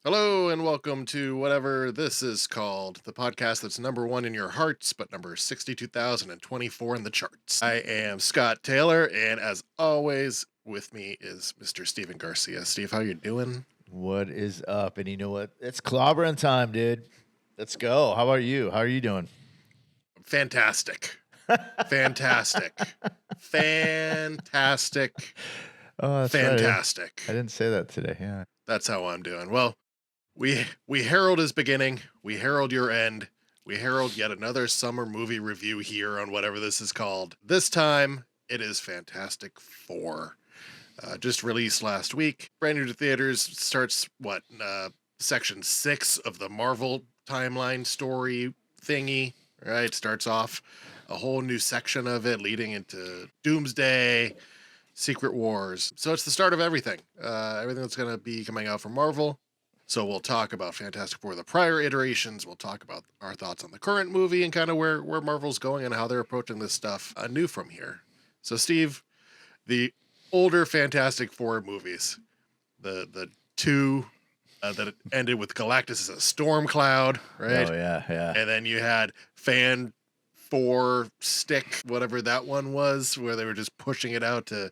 Hello and welcome to whatever this is called, the podcast that's number one in your hearts, but number 62,024 in the charts. I am Scott Taylor, and as always, with me is Mr. Steven Garcia. Steve, how you doing? What is up? And you know what? It's clobbering time, dude. Let's go. How about you? How are you doing? Fantastic. Fantastic. Fantastic. Oh, that's right. Fantastic. I didn't say that today. Yeah. That's how I'm doing. Well, we herald his beginning, we herald your end, we herald yet another summer movie review here on whatever this is called. This time it is Fantastic Four. Just released last week. Brand new to theaters. Starts section 6 of the Marvel timeline story thingy. Right, starts off a whole new section of it leading into Doomsday, Secret Wars. So it's the start of everything. Everything that's going to be coming out from Marvel. So we'll talk about Fantastic Four, the prior iterations. We'll talk about our thoughts on the current movie and kind of where Marvel's going and how they're approaching this stuff anew from here. So Steve, the older Fantastic Four movies, the two that ended with Galactus as a storm cloud, right? Oh, yeah. And then you had Fan Four Stick, whatever that one was, where they were just pushing it out to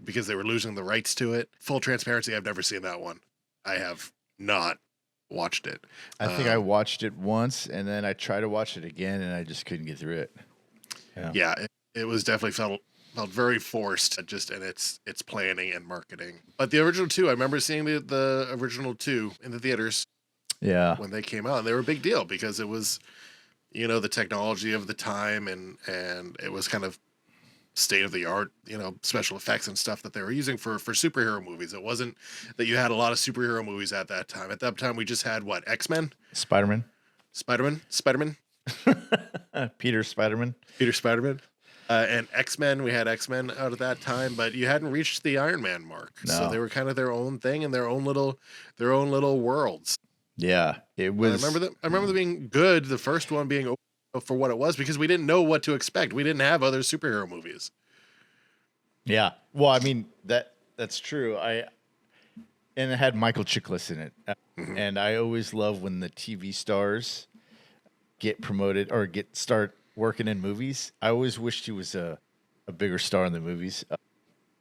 because they were losing the rights to it. Full transparency, I've never seen that one. I have not watched it. I think I watched it once and then I tried to watch it again and I just couldn't get through it. Yeah, it was definitely felt very forced just in its planning and marketing. But the original two, I remember seeing the original two in the theaters. Yeah. When they came out, and they were a big deal because it was, the technology of the time and it was kind of state of the art, special effects and stuff that they were using for superhero movies. It wasn't that you had a lot of superhero movies at that time. At that time, we just had X-Men, Spider-Man. Peter Spider-Man. And X-Men. We had X-Men out at that time, but you hadn't reached the Iron Man mark. No. So they were kind of their own thing and their own little worlds. Yeah, it was. I remember them being good. The first one being for what it was because we didn't know what to expect. We didn't have other superhero movies. Yeah. Well, I mean that's true. And it had Michael Chiklis in it. And I always love when the TV stars get promoted or start working in movies. I always wished he was a bigger star in the movies.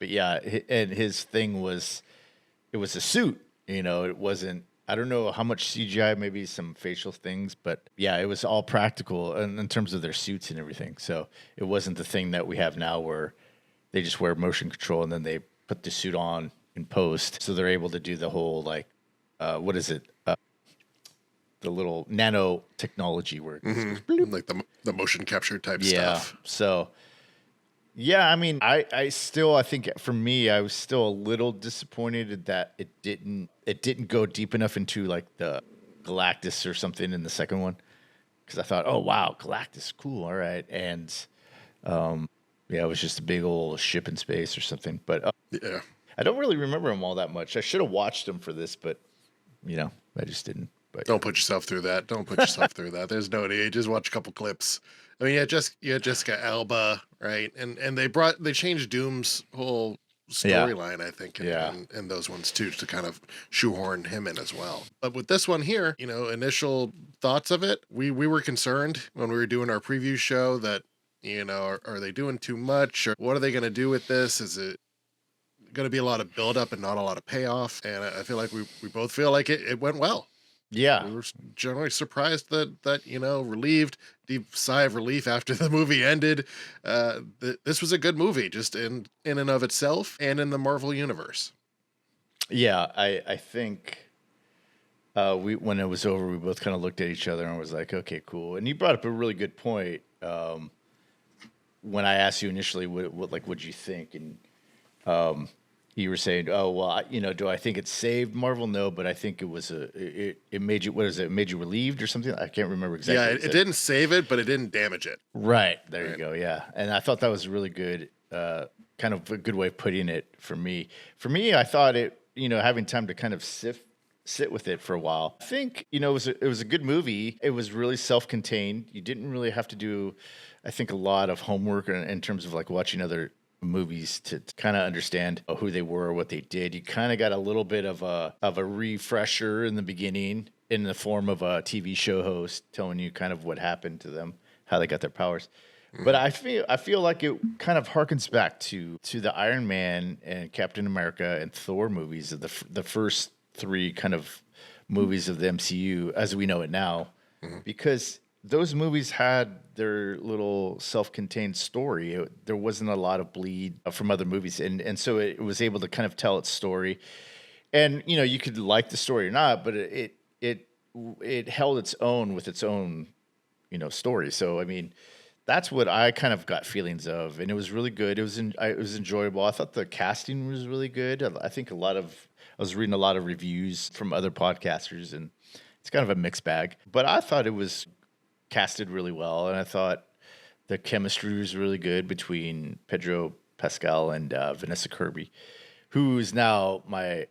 But yeah, and his thing was, it was a suit. It wasn't. I don't know how much CGI, maybe some facial things, but yeah, it was all practical in terms of their suits and everything. So it wasn't the thing that we have now where they just wear motion control and then they put the suit on in post. So they're able to do the whole what is it? The little nanotechnology where it goes Like the motion capture type yeah. stuff. So yeah, I mean, I think for me, I was still a little disappointed that it didn't go deep enough into like the Galactus or something in the second one, because I thought, oh wow, Galactus, cool, all right, and yeah, it was just a big old ship in space or something. But Yeah. I don't really remember him all that much. I should have watched him for this, but I just didn't. But Don't put yourself through that. There's no need. Just watch a couple clips. I mean, you had Jessica Alba, right? And they changed Doom's whole storyline, I think, in those ones too, to kind of shoehorn him in as well. But with this one here, initial thoughts of it, we were concerned when we were doing our preview show that, are they doing too much, or what are they going to do with this? Is it going to be a lot of buildup and not a lot of payoff? And I feel like we both feel like it went well. yeah, We were generally surprised that relieved, deep sigh of relief after the movie ended. This was a good movie, just in and of itself, and in the Marvel universe. yeah, I think when it was over, we both kind of looked at each other and was like, okay, cool. And you brought up a really good point when I asked you initially, what'd you think? And you were saying, oh, well, do I think it saved Marvel? No, but I think it was it made you, what is it? It made you relieved or something? I can't remember exactly. Yeah, it didn't save it, but it didn't damage it. Right. There you go. Yeah. And I thought that was really good, kind of a good way of putting it for me. For me, I thought it, having time to kind of sit with it for a while. I think, it was a good movie. It was really self-contained. You didn't really have to do, I think, a lot of homework in terms of like watching other movies to kind of understand who they were, what they did. You kind of got a little bit of a refresher in the beginning in the form of a TV show host telling you kind of what happened to them, how they got their powers. But I feel like it kind of harkens back to the Iron Man and Captain America and Thor movies of the first three kind of movies of the MCU as we know it now, because those movies had their little self-contained story. There wasn't a lot of bleed from other movies, and so it was able to kind of tell its story. And you could like the story or not, but it held its own with its own story. So I mean, that's what I kind of got feelings of, and it was really good. It was enjoyable. I thought the casting was really good. I think I was reading a lot of reviews from other podcasters, and it's kind of a mixed bag. But I thought it was casted really well, and I thought the chemistry was really good between Pedro Pascal and Vanessa Kirby, who is now my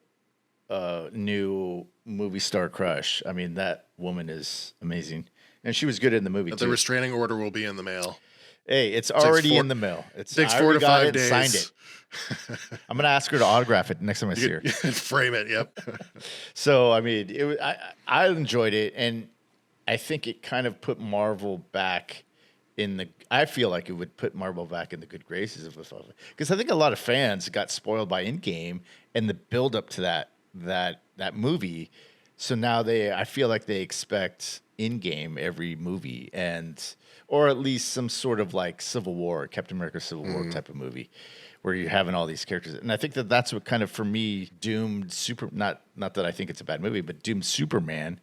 new movie star crush. I mean, that woman is amazing, and she was good in the movie But too. the restraining order will be in the mail. Hey, it's already in the mail. Takes I 4 already to got 5 it and signed days. it. I'm gonna ask her to autograph it next time I see her. Frame it. Yep. So I mean, I enjoyed it, and I think it kind of put Marvel back in the. I feel like it would put Marvel back in the good graces of us, because I think a lot of fans got spoiled by Endgame and the build up to that movie. So now I feel like they expect Endgame every movie, or at least some sort of like Civil War, Captain America Civil War type of movie, where you're having all these characters. And I think that's what kind of for me doomed not that I think it's a bad movie, but doomed Superman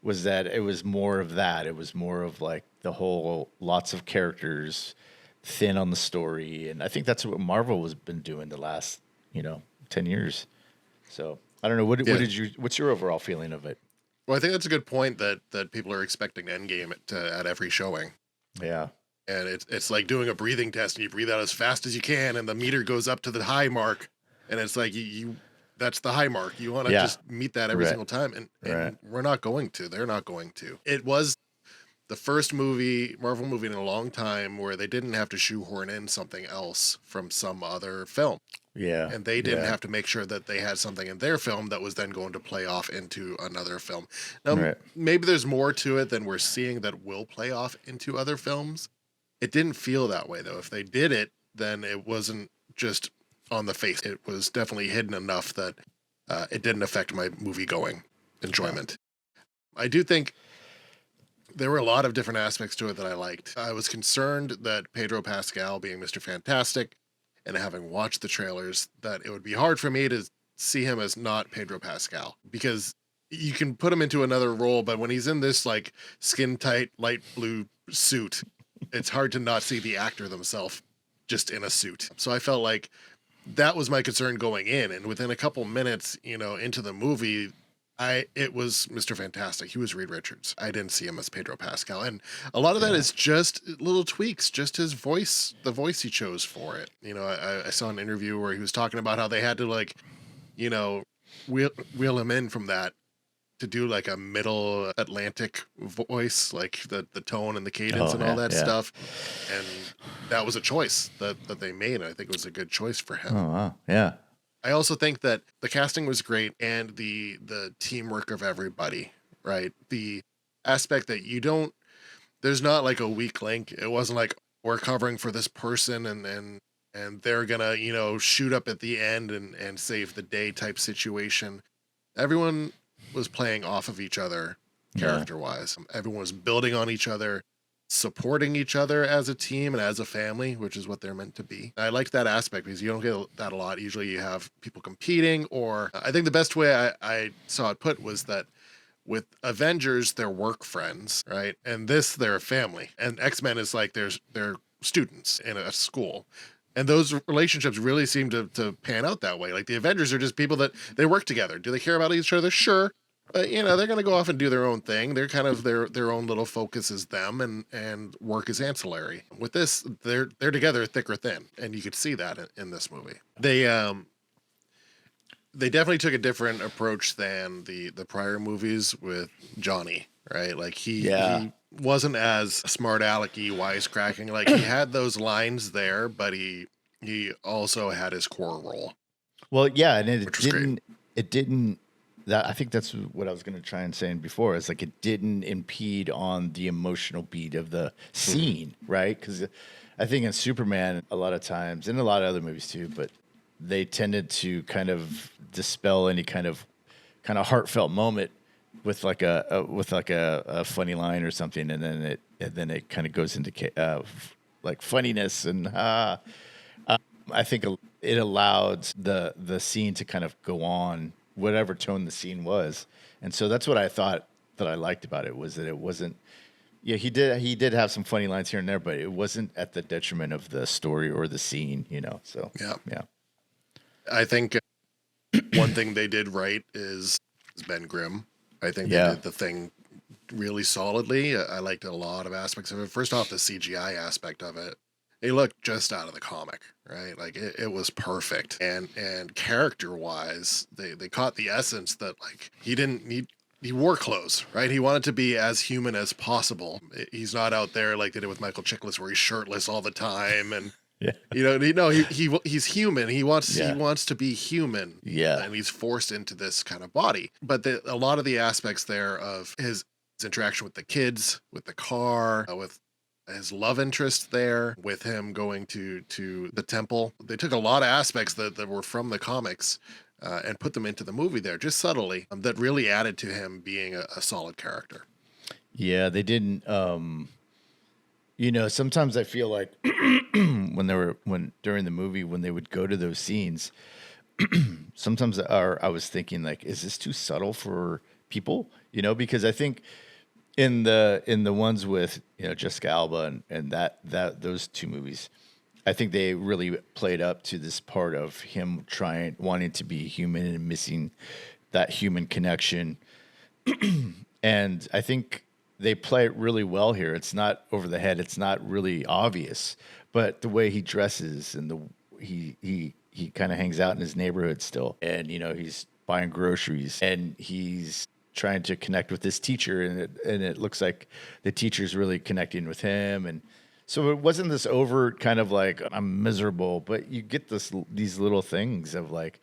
was that it was more of that. It was more of like the whole lots of characters, thin on the story, and I think that's what Marvel has been doing the last 10 years. So I don't know. What's your overall feeling of it? Well, I think that's a good point that people are expecting Endgame at every showing. Yeah. And it's like doing a breathing test, and you breathe out as fast as you can, and the meter goes up to the high mark, and it's like you that's the high mark. You want to just meet that every single time, and we're not going to. They're not going to. It was the first Marvel movie in a long time where they didn't have to shoehorn in something else from some other film. Yeah. And they didn't have to make sure that they had something in their film that was then going to play off into another film. Now, maybe there's more to it than we're seeing that will play off into other films. It didn't feel that way, though. If they did it, then it wasn't just on the face. It was definitely hidden enough that it didn't affect my movie-going enjoyment. I do think there were a lot of different aspects to it that I liked. I was concerned that Pedro Pascal being Mr. Fantastic, and having watched the trailers, that it would be hard for me to see him as not Pedro Pascal, because you can put him into another role, but when he's in this like skin tight light blue suit, it's hard to not see the actor themselves just in a suit. So I felt like that was my concern going in, and within a couple minutes, into the movie, it was Mr. Fantastic. He was Reed Richards. I didn't see him as Pedro Pascal. And a lot of that is just little tweaks, just his voice, the voice he chose for it. I saw an interview where he was talking about how they had to wheel him in from that to do like a middle Atlantic voice, like the tone and the cadence and all that stuff. And that was a choice that they made. I think it was a good choice for him. Oh, wow. Yeah. I also think that the casting was great, and the teamwork of everybody, right? The aspect that there's not like a weak link. It wasn't like we're covering for this person and they're gonna, shoot up at the end and save the day type situation. Everyone was playing off of each other character wise. Everyone was building on each other, supporting each other as a team and as a family, which is what they're meant to be. I liked that aspect because you don't get that a lot. Usually you have people competing, or I think the best way I saw it put was that with Avengers, they're work friends, right? And this, they're a family. And X-Men is like they're students in a school. And those relationships really seem to pan out that way. Like the Avengers are just people that they work together. Do they care about each other? Sure. But they're going to go off and do their own thing. They're kind of their own little focus is them, and work is ancillary. With this, they're together thick or thin, and you could see that in this movie. They definitely took a different approach than the prior movies with Johnny, right? Like he wasn't as smart alecky, wisecracking. Like he had those lines there, but he he also had his core role, Well, yeah, and it which was great. didn't. It didn't. That I think that's what I was going to try and say before. Is like it didn't impede on the emotional beat of the Hmm. scene, right? Because I think in Superman, a lot of times, and a lot of other movies too, but they tended to kind of dispel any kind of heartfelt moment with like a funny line or something, and then it kind of goes into like funniness and I think it allowed the scene to kind of go on whatever tone the scene was, and so that's what I thought that I liked about it was that it wasn't. Yeah, he did have some funny lines here and there, but it wasn't at the detriment of the story or the scene, you know. So Yeah, yeah, I think one thing they did right is Ben Grimm. I think they yeah, did the thing really solidly. I liked a lot of aspects of it. First off, the CGI aspect of it. It looked just out of the comic, right? Like it was perfect. And character wise, they caught the essence that like he didn't need he wore clothes, right? He wanted to be as human as possible. He's not out there like they did with Michael Chiklis where he's shirtless all the time and yeah, he's human. He yeah, wants to be human, yeah, and he's forced into this kind of body. But a lot of the aspects there of his interaction with the kids, with the car, with his love interest there, with him going to the temple, they took a lot of aspects that were from the comics. And put them into the movie there, just subtly, that really added to him being a solid character. yeah. They didn't. Sometimes I feel like when during the movie when they would go to those scenes, sometimes I was thinking like, is this too subtle for people? Because I think in the ones with Jessica Alba and that those two movies, I think they really played up to this part of him trying wanting to be human and missing that human connection. And I think they play it really well here. It's not over the head. It's not really obvious, but the way he dresses and he kind of hangs out in his neighborhood still, and he's buying groceries and he's trying to connect with this teacher, and it looks like the teacher's really connecting with him, and so it wasn't this overt kind of like I'm miserable, but you get these little things of like,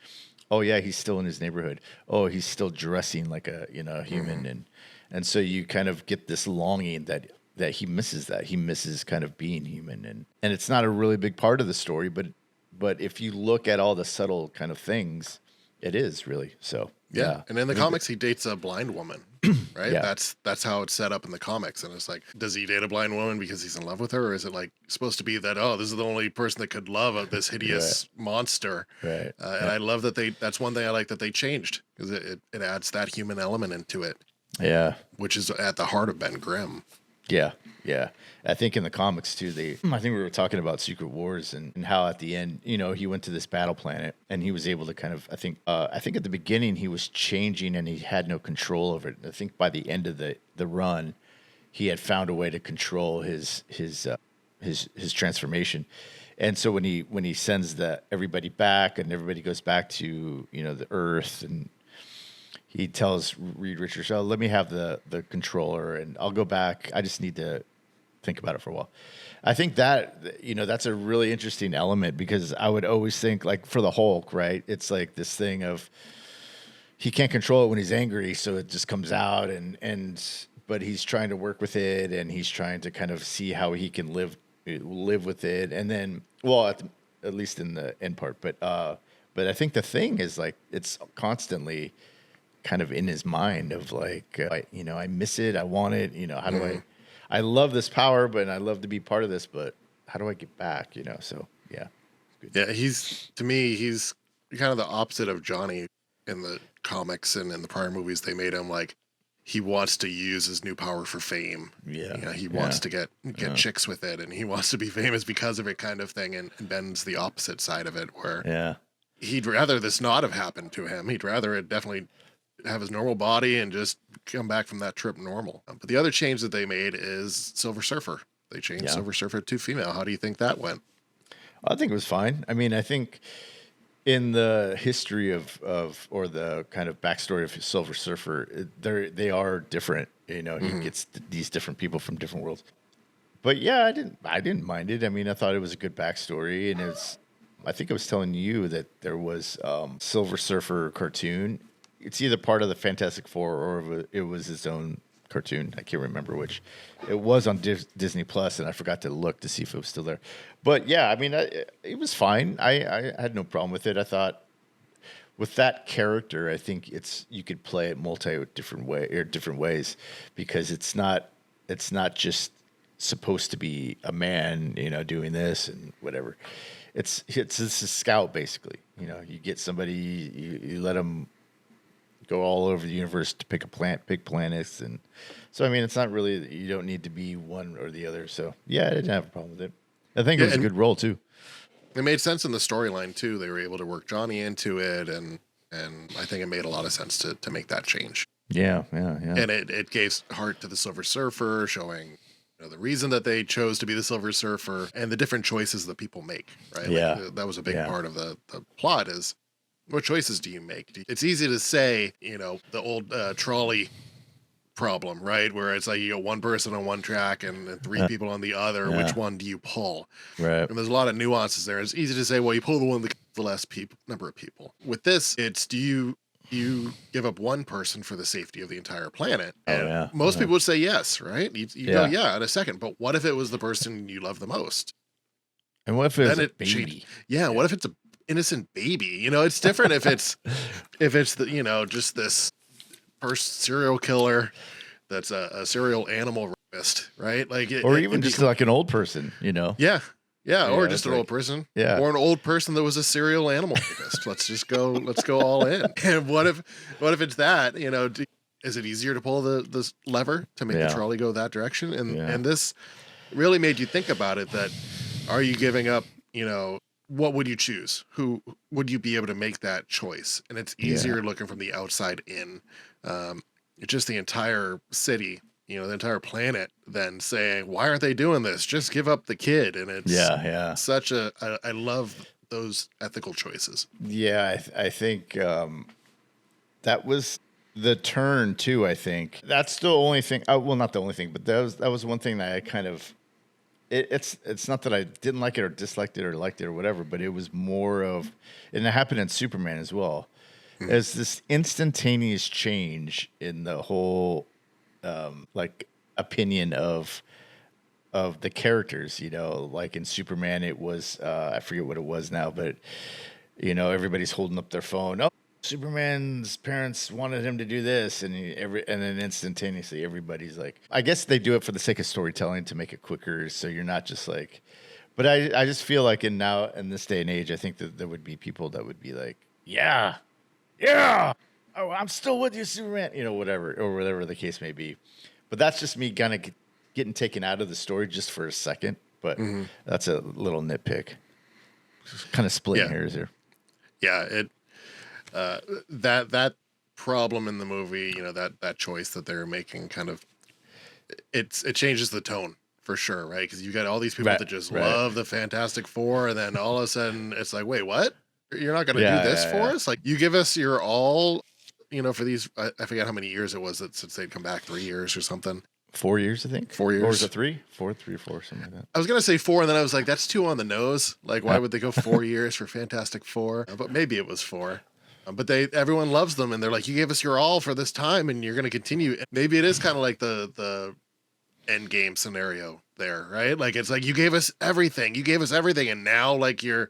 oh yeah, he's still in his neighborhood. Oh, he's still dressing like a human, Hmm. and so you kind of get this longing that he misses that he misses kind of being human, and it's not a really big part of the story, but if you look at all the subtle kind of things, it is really so. Yeah, Yeah, and in the I think that, comics, he dates a blind woman, right? yeah, That's how it's set up in the comics, and it's like, does he date a blind woman because he's in love with her, or is it like supposed to be that oh, this is the only person that could love this right, hideous monster? right, And I love that they. That's one thing I like that they changed because it adds that human element into it, yeah. which is at the heart of Ben Grimm. Yeah, yeah. I think in the comics too, I think we were talking about Secret Wars and how at the end, he went to this battle planet and he was able to kind of, I think at the beginning he was changing and he had no control over it. I think by the end of the run, he had found a way to control his transformation. And so when he sends everybody back and everybody goes back to the Earth, and he tells Reed Richards, "Oh, let me have the controller, and I'll go back. I just need to think about it for a while." I think that that's a really interesting element because I would always think like for the Hulk, right? It's like this thing of he can't control it when he's angry, so it just comes out, and but he's trying to work with it, and he's trying to kind of see how he can live with it, and then well, at least in the end part, but I think the thing is like it's constantly kind of in his mind of like, I miss it. I want it. How do Hmm. I love this power, but I love to be part of this, but how do I get back? So yeah, it's good. Yeah, he's kind of the opposite of Johnny in the comics and in the prior movies. They made him like he wants to use his new power for fame. Yeah. He wants Yeah. to get Yeah. chicks with it, and he wants to be famous because of it, kind of thing. And Ben's the opposite side of it, where Yeah. he'd rather this not have happened to him. He'd rather it definitely have his normal body and just come back from that trip normal. But the other change that they made is Silver Surfer. They changed Yeah. Silver Surfer to female. How do you think that went? I think it was fine. I mean, I think in the history of or the kind of backstory of Silver Surfer, they are different. He Hmm. gets these different people from different worlds. But yeah, I didn't mind it. I mean, I thought it was a good backstory, and I think I was telling you that there was Silver Surfer cartoon. It's either part of the Fantastic Four or it was its own cartoon. I can't remember which. It was on Disney Plus, and I forgot to look to see if it was still there. But yeah, I mean, it was fine. I had no problem with it. I thought with that character, I think you could play it different ways because it's not just supposed to be a man, doing this and whatever. It's a scout basically. You get somebody, you let them go all over the universe to pick planets, and so I mean, it's not really, you don't need to be one or the other. So yeah, I didn't have a problem with it. I think it was a good role too. It made sense in the storyline too. They were able to work Johnny into it, and I think it made a lot of sense to make that change. Yeah. And it gave heart to the Silver Surfer, showing the reason that they chose to be the Silver Surfer and the different choices that people make. Right? Yeah, That was a big part of the plot. Is what choices do you make? It's easy to say, the old trolley problem, right? Where it's like you got one person on one track and three people on the other. Yeah. Which one do you pull? Right. And there's a lot of nuances there. It's easy to say, well, you pull the one that the less number of people. With this, it's do you give up one person for the safety of the entire planet? And most people would say yes, right? You go, yeah, in a second. But what if it was the person you love the most? And what if it's a baby? Yeah, what if it's a innocent baby? It's different if it's the just this first serial killer that's a serial animal rapist, right? Or even just like an old person, Yeah, or just an old person. Yeah. Or an old person that was a serial animal rapist. Let's go all in. And what if it's that, is it easier to pull the lever to make the trolley go that direction? And this really made you think about it, that are you giving up, what would you choose? Who would you be able to make that choice? And it's easier looking from the outside in. It's just the entire city, the entire planet, then saying, why aren't they doing this? Just give up the kid. And it's such I love those ethical choices. Yeah, I think that was the turn too. I think that's the only thing. Well, not the only thing, but that was one thing that I kind of. It's not that I didn't like it or disliked it or liked it or whatever, but it was more of, and it happened in Superman as well. As this instantaneous change in the whole opinion of the characters, like in Superman, it was I forget what it was now, but everybody's holding up their phone. Oh, Superman's parents wanted him to do this, and then instantaneously everybody's like, I guess they do it for the sake of storytelling to make it quicker, so you're not just like. But I just feel like in this day and age, I think that there would be people that would be like, yeah, oh, I'm still with you, Superman, whatever the case may be. But that's just me kind of getting taken out of the story just for a second. But that's a little nitpick. Just kind of splitting hairs here. Yeah, that problem in the movie, that choice that they're making, kind of, it changes the tone for sure, right? Because you got all these people that just love the Fantastic Four, and then all of a sudden it's like, wait, what? You're not going to do this for us? Like, you give us your all, for these, I forget how many years it was since they'd come back, 3 years or something. 4 years, I think. 4 years. Or was it 3? 3 or 4, something like that. I was going to say 4, and then I was like, that's too on the nose. Like, why would they go 4 years for Fantastic Four? But maybe it was 4. But everyone loves them, and they're like, you gave us your all for this time, and you're going to continue. Maybe it is kind of like the end game scenario there, right? Like, it's like, you gave us everything, and now like you're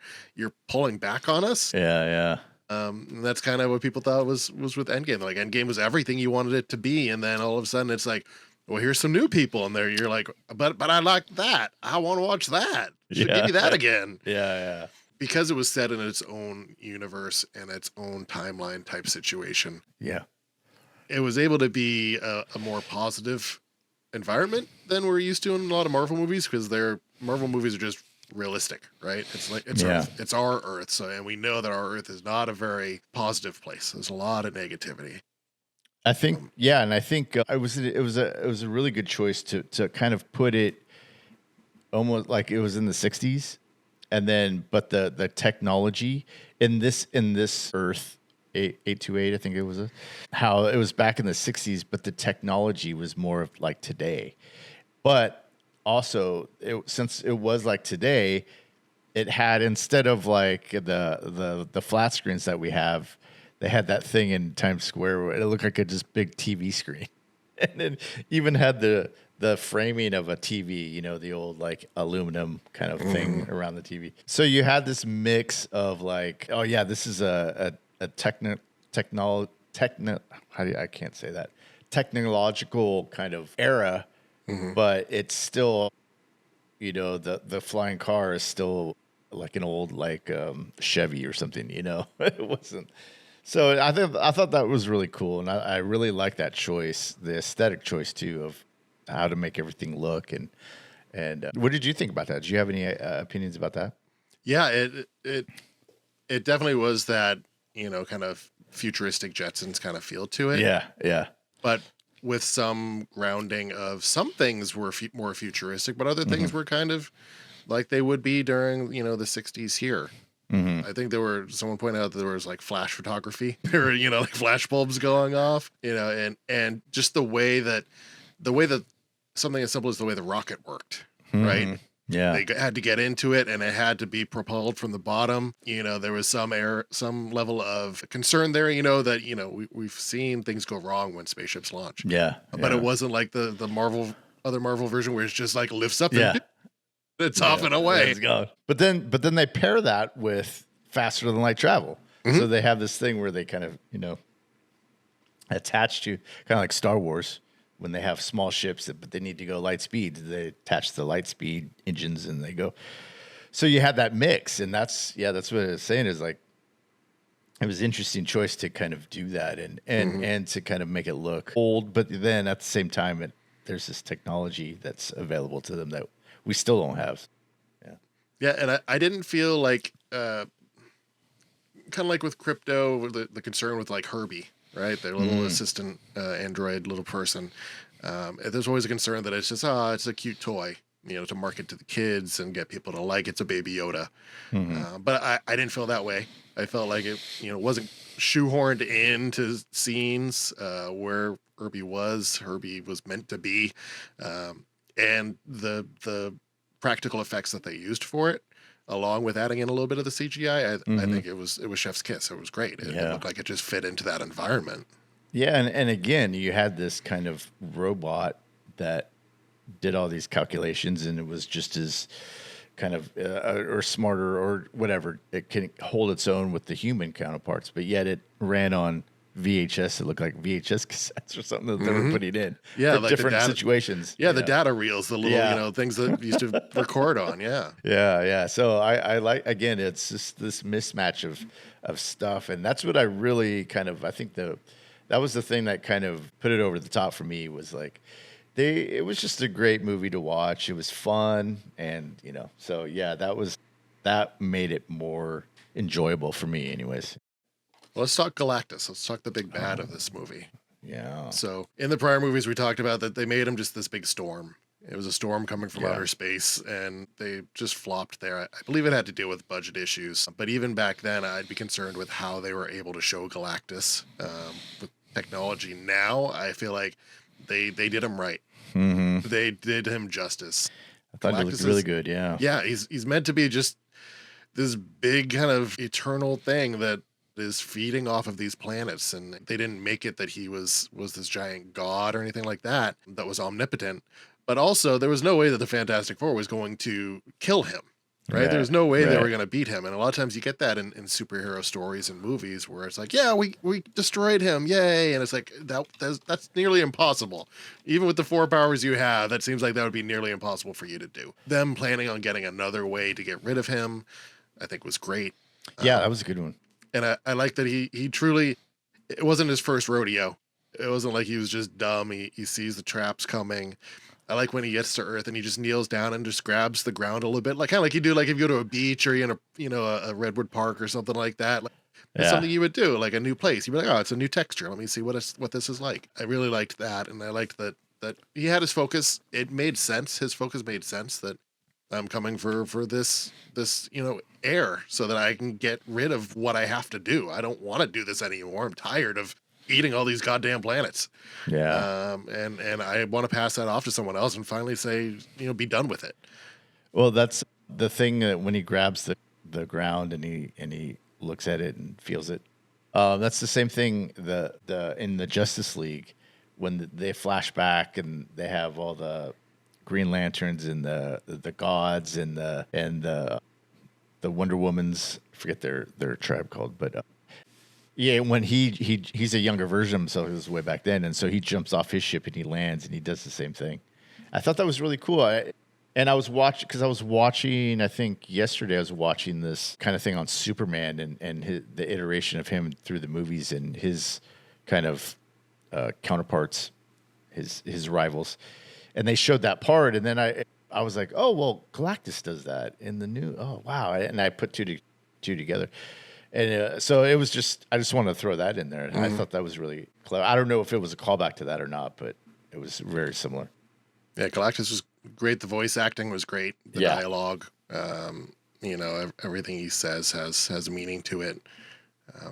pulling back on us. Yeah. And that's kind of what people thought was with Endgame. Like, Endgame was everything you wanted it to be, and then all of a sudden it's like, well, here's some new people in there. You're like, but I like that. I want to watch that. Give me that again. Yeah. Because it was set in its own universe and its own timeline type situation. Yeah. It was able to be a more positive environment than we're used to in a lot of Marvel movies, because Marvel movies are just realistic, right? It's like it's our Earth, and we know that our Earth is not a very positive place. There's a lot of negativity. I think, and I think it was a really good choice to kind of put it almost like it was in the 60s, and then but the technology in this Earth 828, I think it was how it was back in the 60s, but the technology was more of like today. But also, since it was like today, it had, instead of like the flat screens that we have, they had that thing in Times Square where it looked like a just big TV screen, and it even had the framing of a TV, you know, the old like aluminum kind of thing around the TV. So you had this mix of like, oh yeah, this is a I can't say that, technological kind of era, but it's still, you know, the flying car is still like an old like Chevy or something, you know. It wasn't. So I thought that was really cool, and I really like that choice, the aesthetic choice too, of how to make everything look. And what did you think about that? Did you have any opinions about that? Yeah, it definitely was that, you know, kind of futuristic Jetsons kind of feel to it, Yeah, yeah. but with some grounding of some things were more futuristic, but other things were kind of like they would be during, you know, the 60s here. I think someone pointed out that there was like flash photography. There were, you know, like flash bulbs going off, you know, and just the way that something as simple as the way the rocket worked, right? Yeah, They had to get into it, and it had to be propelled from the bottom. You know, there was some level of concern there. You know that, you know, we've seen things go wrong when spaceships launch, yeah, but it yeah, wasn't like the other Marvel version where it's just like lifts up and yeah. it's off and away. Let's go. But then they pair that with faster than light travel. So they have this thing where they kind of, you know, attach to, kind of like Star Wars, when they have small ships but they need to go light speed. They attach the light speed engines and they go. So you had that mix, and that's what I was saying is like it was an interesting choice to kind of do that and to kind of make it look old, but then at the same time there's this technology that's available to them that we still don't have. Yeah. Yeah, and I didn't feel like kind of like with Crypto, the concern with like Herbie, right? Their little assistant android little person. There's always a concern that it's just it's a cute toy, you know, to market to the kids and get people to like it's a baby Yoda. But I didn't feel that way. I felt like it, you know, wasn't shoehorned into scenes where Herbie was meant to be, and the practical effects that they used for it, along with adding in a little bit of the CGI, I think it was chef's kiss. It was great. It Yeah. looked like it just fit into that environment. Yeah, and again, you had this kind of robot that did all these calculations, and it was just as kind of or smarter or whatever. It can hold its own with the human counterparts, but yet it ran on VHS. It looked like VHS cassettes or something that they were putting in Yeah, for like the different data, situations. yeah, you the know? data reels, the little, Yeah. you know, things that we used to record on. Yeah. Yeah, yeah. So I like, again, it's just this mismatch of stuff, and that's what I really kind of, I think that was the thing that kind of put it over the top for me, was like it was just a great movie to watch. It was fun, and you know, so yeah, that made it more enjoyable for me, anyways. Well, let's talk Galactus. Let's talk the big bad of this movie. Yeah, So in the prior movies, we talked about that they made him just this big storm. It was a storm coming from Yeah. outer space, and they just flopped there. I believe it had to deal with budget issues. But even back then, I'd be concerned with how they were able to show Galactus with technology. Now, I feel like they did him right. They did him justice. I thought it looked really good. Yeah, Yeah, he's meant to be just this big kind of eternal thing that is feeding off of these planets, and they didn't make it that he was this giant god or anything like that was omnipotent. But also, there was no way that the Fantastic Four was going to kill him, right? There right, was no way they were right. going to beat him. And a lot of times you get that in superhero stories and movies where it's like, yeah, we destroyed him, yay. And it's like that's nearly impossible. Even with the four powers you have, that seems like that would be nearly impossible for you to do. Them planning on getting another way to get rid of him, I think was great. Yeah, that was a good one. And I like that he truly, it wasn't his first rodeo. It wasn't like he was just dumb. He sees the traps coming. I like when he gets to Earth and he just kneels down and just grabs the ground a little bit, like kind of like you do, like if you go to a beach or you're in a, you know, a redwood park or something like that. Like, it's Yeah, something you would do, like a new place. You'd be like, oh, it's a new texture. Let me see what this is like. I really liked that, and I liked that he had his focus. It made sense. His focus made sense that I'm coming for this, you know, air so that I can get rid of what I have to do. I don't want to do this anymore. I'm tired of eating all these goddamn planets. yeah. And I want to pass that off to someone else and finally say, you know, be done with it. Well, that's the thing that when he grabs the ground and he looks at it and feels it. That's the same thing the in the Justice League when they flash back and they have all the Green Lanterns and the gods and the Wonder Woman's, I forget their tribe called, but yeah, when he's a younger version of himself, it was way back then, and so he jumps off his ship and he lands and he does the same thing. I thought that was really cool. And I was watching. I think yesterday I was watching this kind of thing on Superman and the iteration of him through the movies and his kind of counterparts, his rivals, and they showed that part, and then I was like, oh well, Galactus does that in the new. Oh wow, and I put two together. And so it was just, I just wanted to throw that in there. And I thought that was really clever. I don't know if it was a callback to that or not, but it was very similar. Yeah, Galactus was great. The voice acting was great. The dialogue, everything he says has meaning to it.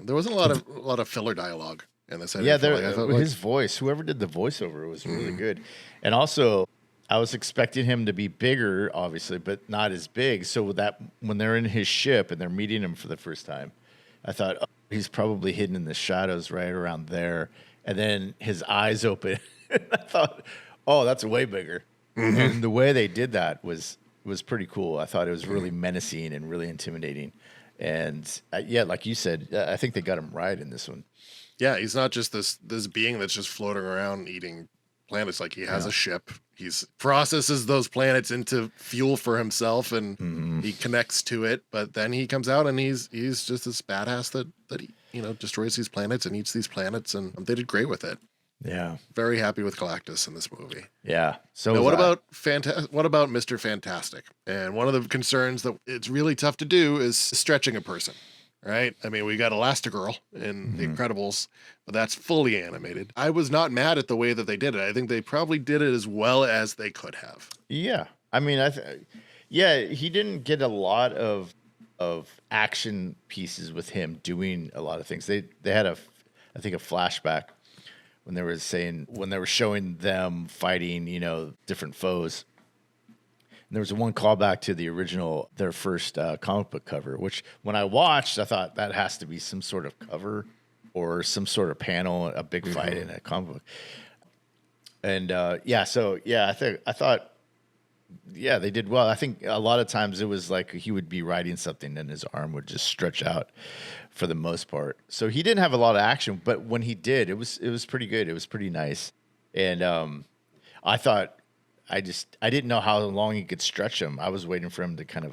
There wasn't a lot of filler dialogue in this. Yeah, his voice, whoever did the voiceover, was really good. And also, I was expecting him to be bigger, obviously, but not as big. So that when they're in his ship and they're meeting him for the first time, I thought, oh, he's probably hidden in the shadows right around there. And then his eyes open. I thought, oh, that's way bigger. And the way they did that was pretty cool. I thought it was really menacing and really intimidating. And yeah, like you said, I think they got him right in this one. Yeah, he's not just this being that's just floating around eating planets. Like he has a ship. He's processes those planets into fuel for himself, and he connects to it. But then he comes out and he's just this badass that he destroys these planets and eats these planets, and they did great with it. Yeah, very happy with Galactus in this movie. Yeah. So now, what about Mr. Fantastic? And one of the concerns that it's really tough to do is stretching a person. Right? I mean, we got Elastigirl in The Incredibles, but that's fully animated. I was not mad at the way that they did it. I think they probably did it as well as they could have. Yeah. I mean, he didn't get a lot of action pieces with him doing a lot of things. They had I think a flashback when they were showing them fighting, different foes. And there was one callback to the original, their first comic book cover, which when I watched, I thought that has to be some sort of cover or some sort of panel, a big fight in a comic book. And I thought they did well. I think a lot of times it was like he would be writing something and his arm would just stretch out for the most part. So he didn't have a lot of action, but when he did, it was pretty good. It was pretty nice. And I thought, I didn't know how long he could stretch him. I was waiting for him to kind of,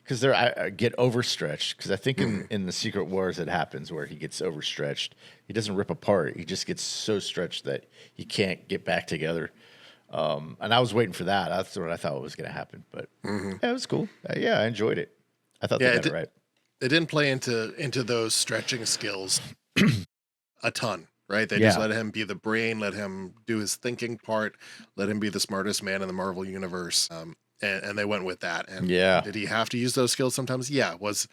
because I get overstretched. Because I think in the Secret Wars it happens where he gets overstretched. He doesn't rip apart. He just gets so stretched that he can't get back together. And I was waiting for that. That's what I thought was going to happen. But yeah, it was cool. I enjoyed it. I thought they got it right. They didn't play into those stretching skills a ton. Right? They just let him be the brain, let him do his thinking part, let him be the smartest man in the Marvel universe. And they went with that. And did he have to use those skills sometimes? Yeah. Was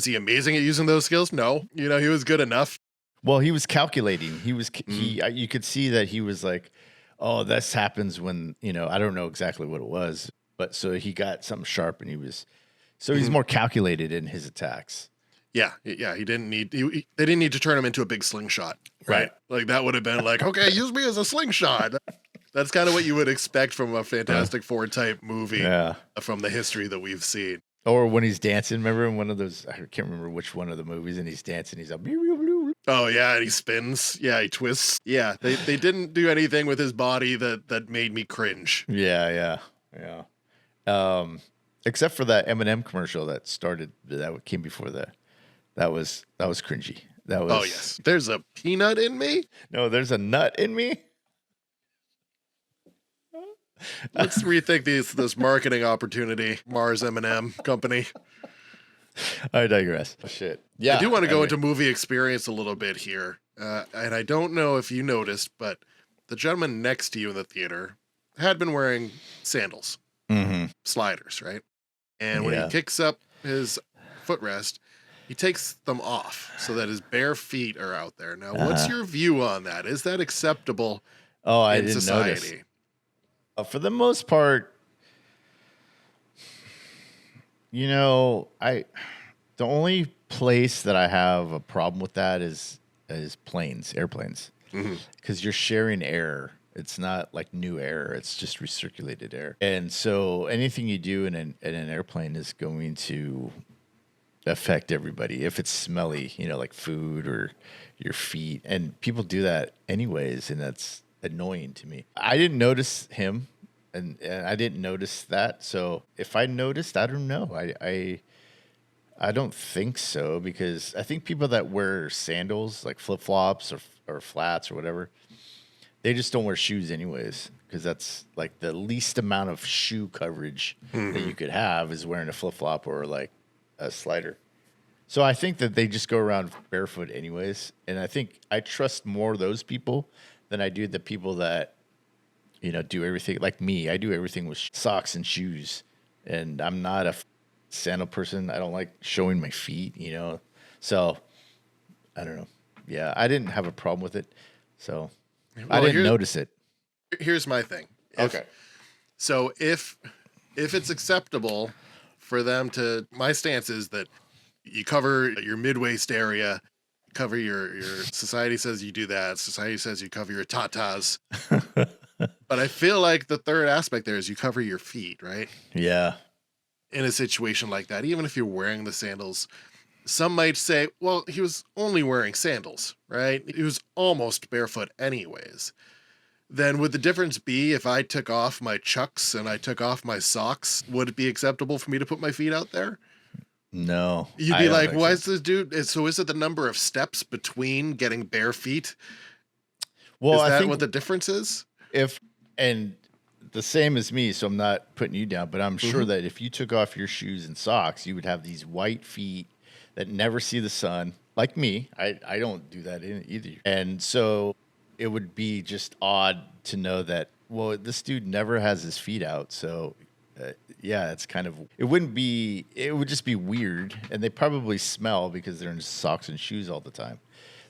he amazing at using those skills? No. He was good enough. Well, he was calculating. You could see that he was like, oh, this happens when, I don't know exactly what it was, but so he got something sharp and he's more calculated in his attacks. Yeah. He didn't need. They didn't need to turn him into a big slingshot, right? Like that would have been like, okay, use me as a slingshot. That's kind of what you would expect from a Fantastic Four type movie from the history that we've seen. Or when he's dancing, remember in one of those? I can't remember which one of the movies, and he's dancing. He's like, oh yeah, and he spins. Yeah, he twists. Yeah, they didn't do anything with his body that made me cringe. Yeah. Except for that M&M commercial that came before that. That was cringy. That was. Oh yes, there's a peanut in me. No, there's a nut in me. Let's rethink this marketing opportunity, Mars M&M Company. I digress. Oh, shit. Yeah, I do want to go into movie experience a little bit here, and I don't know if you noticed, but the gentleman next to you in the theater had been wearing sandals, sliders, right? And when he kicks up his footrest, he takes them off so that his bare feet are out there. Now, what's your view on that? Is that acceptable in society? For the most part, I the only place that I have a problem with that is airplanes, Hmm. because you're sharing air. It's not like new air; it's just recirculated air. And so anything you do in an airplane is going to affect everybody. If it's smelly, like food or your feet, and people do that anyways, and that's annoying to me. I didn't notice him, and I didn't notice that. So if I noticed, I don't know. I don't think so, because I think people that wear sandals, like flip flops or flats or whatever, they just don't wear shoes anyways, because that's like the least amount of shoe coverage that Hmm. you could have is wearing a flip flop or like a slider. So I think that they just go around barefoot anyways, and I think I trust more those people than I do the people that do everything like me. I do everything with socks and shoes, and I'm not a sandal person. I don't like showing my feet. So I don't know. Yeah, I didn't have a problem with it, so I Well, didn't notice it. here's my thing. Okay. If it's acceptable for them to, my stance is that you cover your mid waist area, cover your society says you do that. Society says you cover your tatas. But I feel like the third aspect there is you cover your feet, right? Yeah. In a situation like that, even if you're wearing the sandals, some might say, well, he was only wearing sandals, right? He was almost barefoot anyways. Then would the difference be if I took off my chucks and I took off my socks? Would it be acceptable for me to put my feet out there? No, You'd I be don't like, think why so. is this dude? So is it the number of steps between getting bare feet? Well, Is I that think what the difference is? if and the same as me, so I'm not putting you down, but I'm Hmm. sure that if you took off your shoes and socks, you would have these white feet that never see the sun. Like me, I don't do that either. And so it would be just odd to know that, well, this dude never has his feet out. So yeah, it would just be weird. And they probably smell because they're in socks and shoes all the time.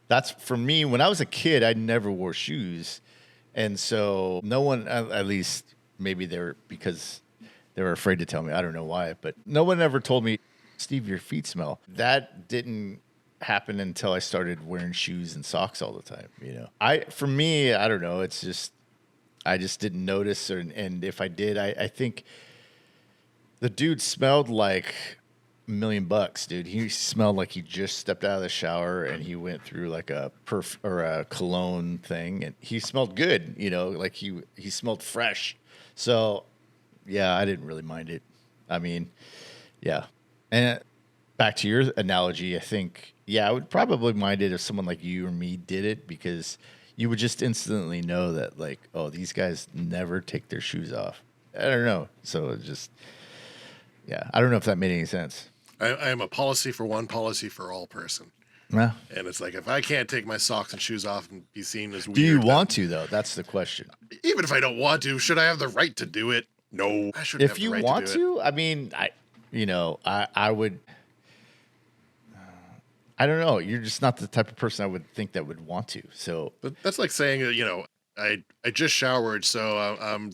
That's for me. When I was a kid, I never wore shoes. And so no one, at least maybe they were because they were afraid to tell me. I don't know why, but no one ever told me, Steve, your feet smell. That didn't happen until I started wearing shoes and socks all the time. For me, I don't know. It's just, I just didn't notice. And if I did, I think the dude smelled like $1,000,000, dude. He smelled like he just stepped out of the shower and he went through like a perf or a cologne thing, and he smelled good. Like he smelled fresh. So yeah, I didn't really mind it. I mean, yeah. And back to your analogy, I think I would probably mind it if someone like you or me did it, because you would just instantly know that, like, oh, these guys never take their shoes off. I don't know. So it just, yeah, I don't know if that made any sense. I am a policy for one, policy for all person. Well, And it's like, if I can't take my socks and shoes off and be seen as do you weird, want then to though? That's the question. even if I don't want to, should I have the right to do it? No, I shouldn't If have the you right want to do it. to, I mean, I would. I don't know. You're just not the type of person I would think that would want to. So But that's like saying, I just showered, so I'm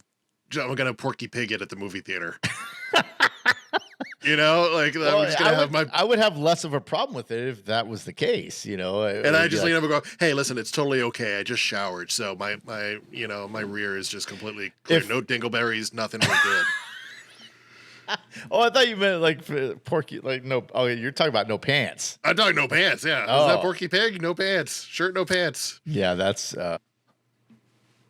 gonna Porky Pig it at the movie theater. Like I'm well, just gonna have my, I would have less of a problem with it if that was the case. It and I would be just like, lean over and go, hey, listen, it's totally okay. I just showered, so my rear is just completely clear. if No dingleberries, nothing. We're good. oh, I thought you meant like Porky, like no. Oh, you're talking about no pants. I'm talking no pants. Yeah, is that Oh, Porky Pig? No pants, shirt, no pants. yeah, that's. I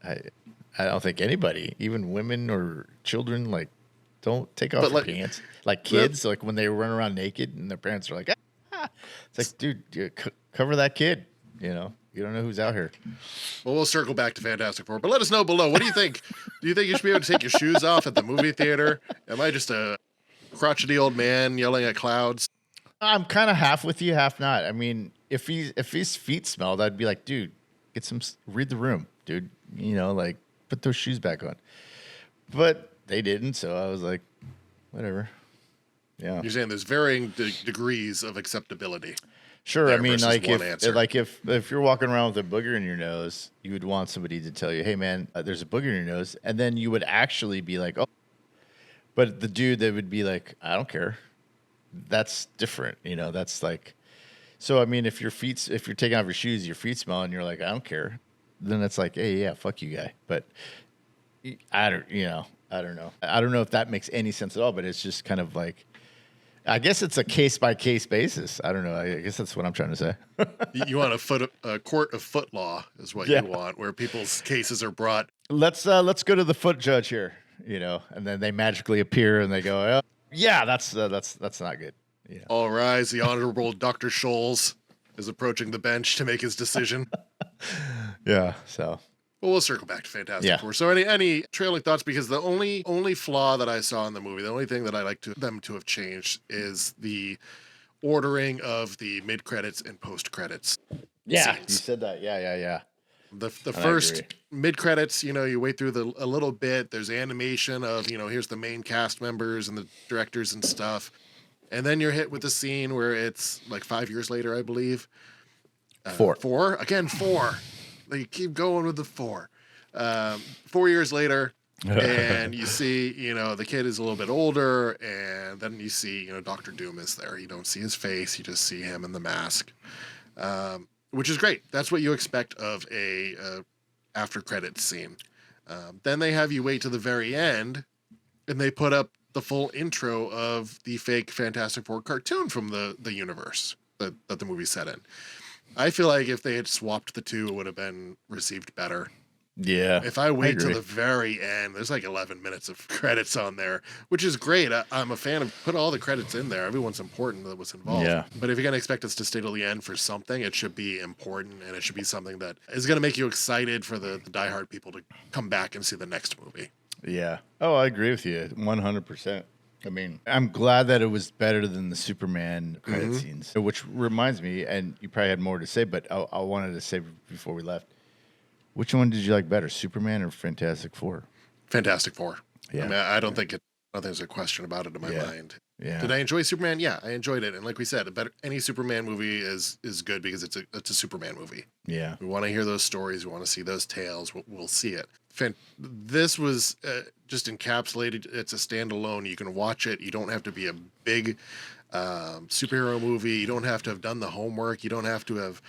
I don't think anybody, even women or children, like don't take off But your like pants. Like the kids, like when they run around naked and their parents are like, ah. It's like, dude, cover that kid. You don't know who's out here. Well, we'll circle back to Fantastic Four, but let us know below. What do you think? Do you think you should be able to take your shoes off at the movie theater? Am I just a crotchety old man yelling at clouds? I'm kind of half with you, half not. I mean, if his feet smelled, I'd be like, dude, get some, read the room, dude. Like put those shoes back on. But they didn't, so I was like, whatever. Yeah, You're saying there's varying degrees of acceptability sure. I there mean, versus like one answer. if you're walking around with a booger in your nose, you would want somebody to tell you, hey man, there's a booger in your nose, and then you would actually be like, oh. But the dude that would be like, I don't care. that's different. That's like, so I mean, if you're taking off your shoes, your feet smell, and you're like, I don't care, then it's like, hey, yeah, fuck you, guy. But I don't know. I don't know if that makes any sense at all. But it's just kind of like, I guess it's a case by case basis. I don't know. I guess that's what I'm trying to say. You want a court of foot law is what Yeah. you want, where people's cases are brought. Let's go to the foot judge here, and then they magically appear and they go, yeah, that's not good. Yeah. All rise. The Honorable Dr. Scholes is approaching the bench to make his decision. Yeah. So Well, we'll circle back to Fantastic Yeah. Four. So, any trailing thoughts? Because the only flaw that I saw in the movie, the only thing that I like them to have changed, is the ordering of the mid credits and post credits. yeah, you Scenes. said that. Yeah. The I first agree. mid credits, you wait through a little bit. There's animation of here's the main cast members and the directors and stuff, and then you're hit with the scene where it's like 5 years later, I believe. Four again. Four. They keep going with the four. 4 years later, and you see, the kid is a little bit older, and then you see, Doctor Doom is there. You don't see his face; you just see him in the mask, which is great. That's what you expect of a after credits scene. Then they have you wait to the very end, and they put up the full intro of the fake Fantastic Four cartoon from the universe that the movie's set in. I feel like if they had swapped the two, it would have been received better. Yeah. If I wait till agree. the very end, there's like 11 minutes of credits on there, which is great. I'm a fan of put all the credits in there. Everyone's important that was involved. Yeah. But if you're going to expect us to stay till the end for something, it should be important, and it should be something that is going to make you excited for the diehard people to come back and see the next movie. Yeah. Oh, I agree with you 100%. I mean, I'm glad that it was better than the Superman credit scenes, which reminds me, and you probably had more to say, but I wanted to say before we left, which one did you like better, Superman or Fantastic Four? Fantastic Four. Yeah. I mean, I don't think there's a question about it in my Yeah. mind. Yeah. Did I enjoy Superman? Yeah, I enjoyed it. And like we said, any Superman movie is good because it's a Superman movie. Yeah. We want to hear those stories. We want to see those tales. We'll see it. This was just encapsulated. It's a standalone. You can watch it. You don't have to be a big superhero movie. You don't have to have done the homework. You don't have to have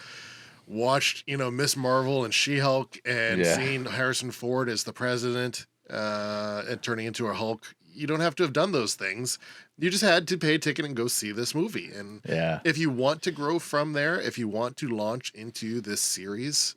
watched, Miss Marvel and She-Hulk and Yeah. seen Harrison Ford as the president and turning into a Hulk. You don't have to have done those things. You just had to pay a ticket and go see this movie. And Yeah. if you want to grow from there, if you want to launch into this series,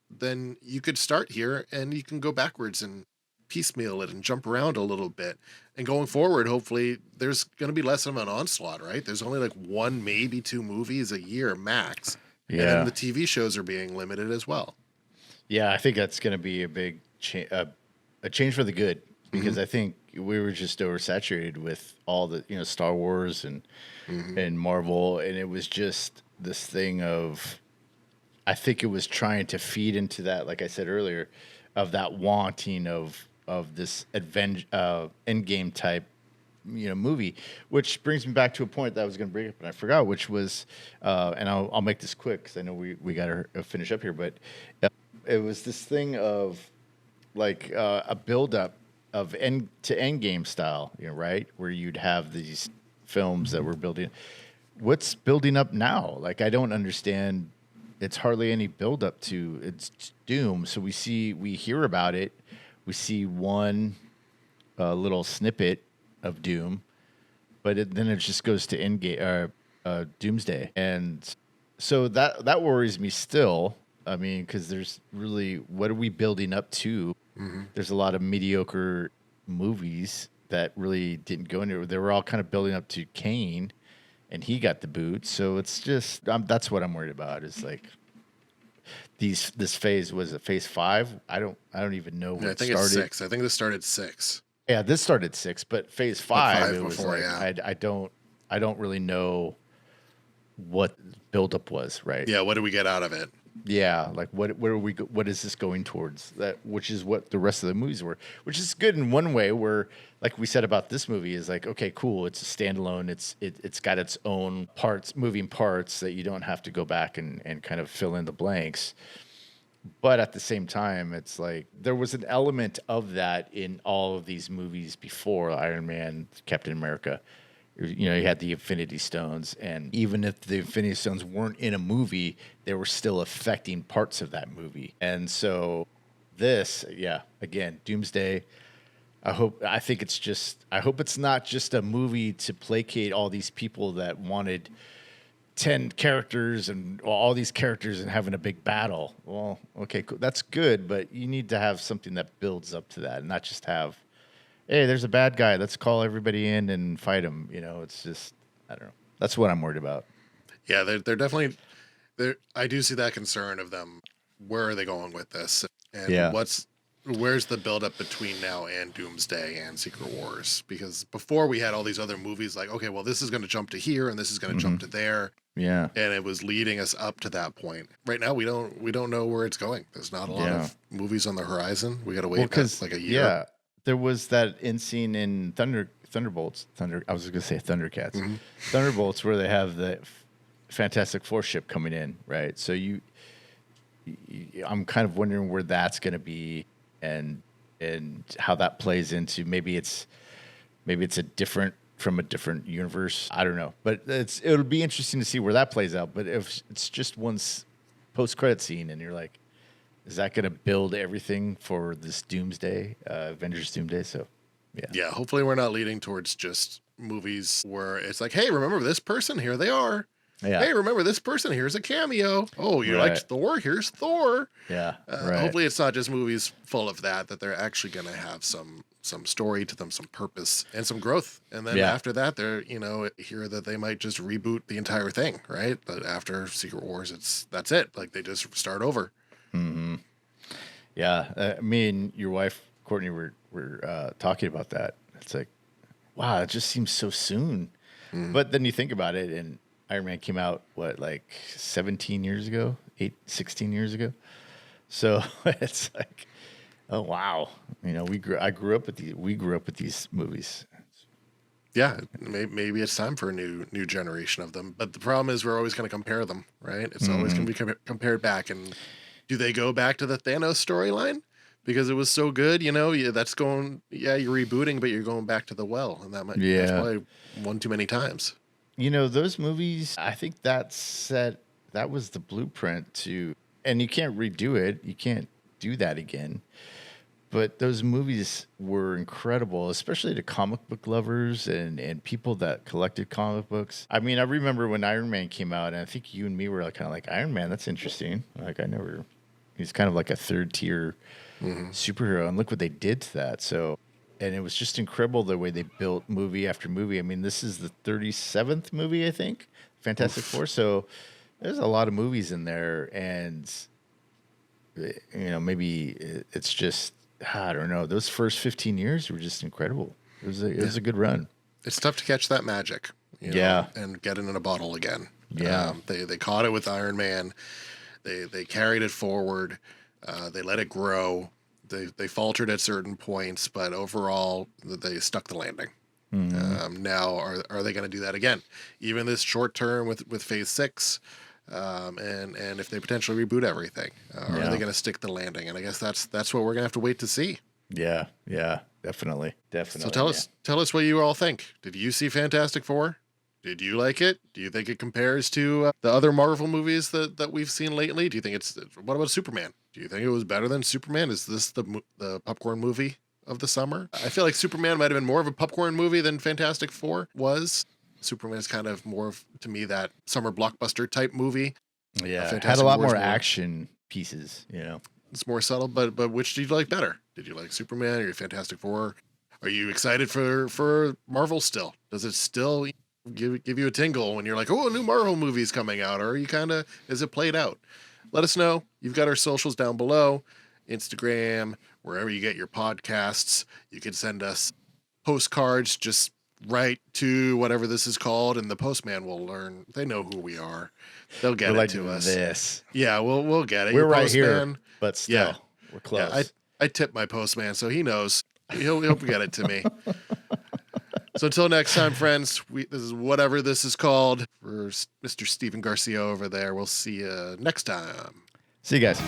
then you could start here and you can go backwards and piecemeal it and jump around a little bit. And going forward, hopefully, there's going to be less of an onslaught, right? There's only like one, maybe two movies a year max. And Yeah. then the TV shows are being limited as well. Yeah, I think that's going to be a big a change for the good, because I think we were just oversaturated with all the Star Wars and Marvel, and it was just this thing of, I think it was trying to feed into that, like I said earlier, of that wanting of this endgame type movie, which brings me back to a point that I was going to bring up and I forgot, which was, and I'll make this quick because I know we got to finish up here, but it was this thing of like a buildup of end to end game style, right, where you'd have these films that were building. What's building up now? Like, I don't understand. It's hardly any build up to it's Doom. So we hear about it. We see one little snippet of Doom, but then it just goes to Endgame, Doomsday, and so that worries me still. I mean, because there's really, what are we building up to? There's a lot of mediocre movies that really didn't go anywhere. They were all kind of building up to Kane, and he got the boot. So it's just that's what I'm worried about. Is like this phase, was it phase 5? I don't even know when I it think started. it's 6. I think this started 6. Yeah, this started 6, but phase 5, five it was before, like, yeah. I don't really know what buildup was, right? Yeah, what do we get out of it? Yeah, like what is this going towards? That, which is what the rest of the movies were, which is good in one way, where, like we said about this movie, is like, okay, cool, it's a standalone, it's got its own moving parts that you don't have to go back and kind of fill in the blanks. But at the same time, it's like there was an element of that in all of these movies before Iron Man, Captain America, You know, you had the Infinity Stones, and even if the Infinity Stones weren't in a movie, they were still affecting parts of that movie. And so this, yeah, again, Doomsday. I hope it's not just a movie to placate all these people that wanted 10 characters and all these characters and having a big battle. Well, okay, cool. That's good, but you need to have something that builds up to that and not just have, hey, there's a bad guy. Let's call everybody in and fight him. You know, it's just, I don't know. That's what I'm worried about. Yeah, they're definitely there. I do see that concern of them. Where are they going with this? And Yeah. where's the buildup between now and Doomsday and Secret Wars? Because before we had all these other movies, like, okay, well, this is going to jump to here and this is going to jump to there. Yeah. And it was leading us up to that point. Right now, we don't know where it's going. There's not a lot of movies on the horizon. We got to wait like a year. Yeah, there was that in scene in Thunderbolts. I was going to say Thundercats. Thunderbolts, where they have the Fantastic Four ship coming in, right? So I'm kind of wondering where that's going to be and how that plays into maybe it's a different from a different universe. I don't know, but it'll be interesting to see where that plays out. But if it's just one post-credit scene and you're like, is that going to build everything for this Doomsday, Avengers Doomsday? So, Yeah, hopefully we're not leading towards just movies where it's like, hey, remember this person? Here they are. Yeah. Hey, remember this person? Here's a cameo. Oh, you liked Thor? Here's Thor. Yeah. Hopefully it's not just movies full of that they're actually going to have some story to them, some purpose and some growth. And then after that, they're, hear that they might just reboot the entire thing, right? But after Secret Wars, that's it. Like they just start over. Mm-hmm. Yeah. Me and your wife, Courtney, were talking about that. It's like, wow, it just seems so soon. But then you think about it, and Iron Man came out, 17 years ago, 16 years ago. So it's like, oh, wow. We grew up with these movies. Yeah, maybe it's time for a new generation of them. But the problem is we're always going to compare them, right? It's always going to be compared back. And do they go back to the Thanos storyline? Because it was so good, that's going, you're rebooting, but you're going back to the well. And that's probably one too many times. Those movies, I think that was the blueprint to, and you can't redo it. You can't do that again. But those movies were incredible, especially to comic book lovers and people that collected comic books. I mean, I remember when Iron Man came out, and I think you and me were kind of like, Iron Man, that's interesting. He's kind of like a third tier superhero, and look what they did to that. So, and it was just incredible the way they built movie after movie. I mean, this is the 37th movie, I think, Fantastic Four. So there's a lot of movies in there, and maybe it's just, I don't know. Those first 15 years were just incredible. It was a good run. It's tough to catch that magic, and get it in a bottle again. Yeah, they caught it with Iron Man. They carried it forward. They let it grow. They faltered at certain points, but overall they stuck the landing. Now are they going to do that again? Even this short term with Phase 6, and if they potentially reboot everything, are they going to stick the landing? And I guess that's what we're going to have to wait to see. Yeah, definitely. So tell us what you all think. Did you see Fantastic Four? Did you like it? Do you think it compares to the other Marvel movies that we've seen lately? Do you think what about Superman? Do you think it was better than Superman? Is this the popcorn movie of the summer? I feel like Superman might have been more of a popcorn movie than Fantastic Four was. Superman is kind of more of, to me, that summer blockbuster type movie. Yeah, it had a lot more action pieces, It's more subtle, but which did you like better? Did you like Superman or Fantastic Four? Are you excited for Marvel still? Does it still give you a tingle when you're like, oh, a new Marvel movie's coming out? Or are you is it played out? Let us know. You've got our socials down below, Instagram, wherever you get your podcasts. You can send us postcards, just write to whatever this is called, and the postman will learn. They know who we are. They'll get it to us. This. Yeah, we'll get it. We're right here, but still, we're close. Yeah, I tip my postman, so he knows. He'll get it to me. So until next time, friends, this is whatever this is called. For Mr. Steven Garcia over there, we'll see you next time. See you guys.